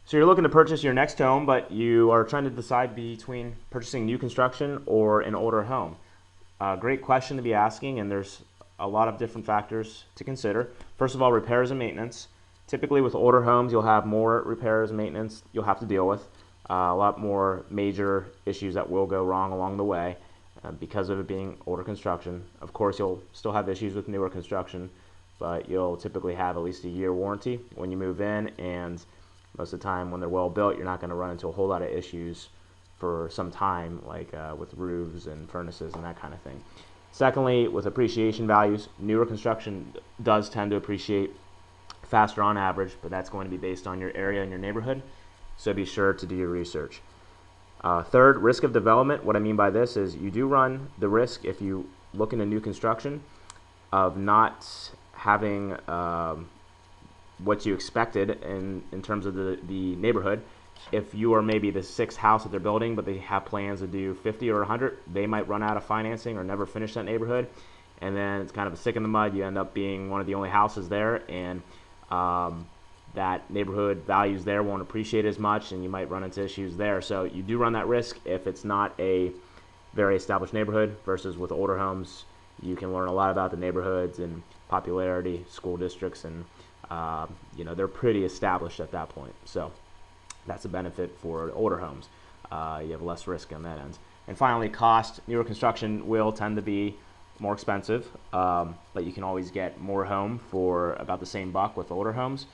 So you're looking to purchase your next home, but you are trying to decide between purchasing new construction or an older home. Great question to be asking, and there's a lot of different factors to consider. First of all, repairs and maintenance. Typically, with older homes, you'll have more repairs and maintenance you'll have to deal with. A lot more major issues that will go wrong along the way because of it being older construction. Of course, you'll still have issues with newer construction, but you'll typically have at least a year warranty when you move in, and most of the time when they're well built, you're not going to run into a whole lot of issues for some time, like with roofs and furnaces and that kind of thing. Secondly, with appreciation values, newer construction does tend to appreciate faster on average, but that's going to be based on your area and your neighborhood, so be sure to do your research. Third, risk of development. What I mean by this is you do run the risk, if you look into new construction, of not having what you expected in terms of the neighborhood. If you are maybe the sixth house that they're building, but they have plans to do 50 or 100, they might run out of financing or never finish that neighborhood, and then it's kind of a stick in the mud. You end up being one of the only houses there, and that neighborhood values there won't appreciate as much, and you might run into issues there. So you do run that risk if it's not a very established neighborhood, versus with older homes, you can learn a lot about the neighborhoods and popularity, school districts, and they're pretty established at that point. So that's a benefit for older homes. You have less risk on that end. And finally, cost. Newer construction will tend to be more expensive, but you can always get more home for about the same buck with older homes.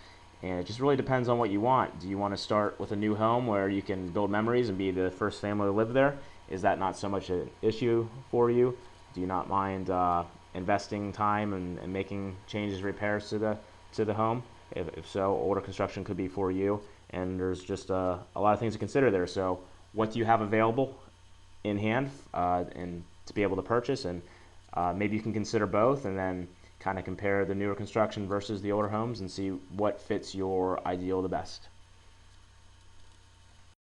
And it just really depends on what you want. Do you want to start with a new home where you can build memories and be the first family to live there? Is that not so much an issue for you? Do you not mind investing time and making changes, repairs to the home? If so, older construction could be for you. And there's just a lot of things to consider there. So what do you have available in hand and to be able to purchase? And maybe you can consider both, and then kind of compare the newer construction versus the older homes and see what fits your ideal the best.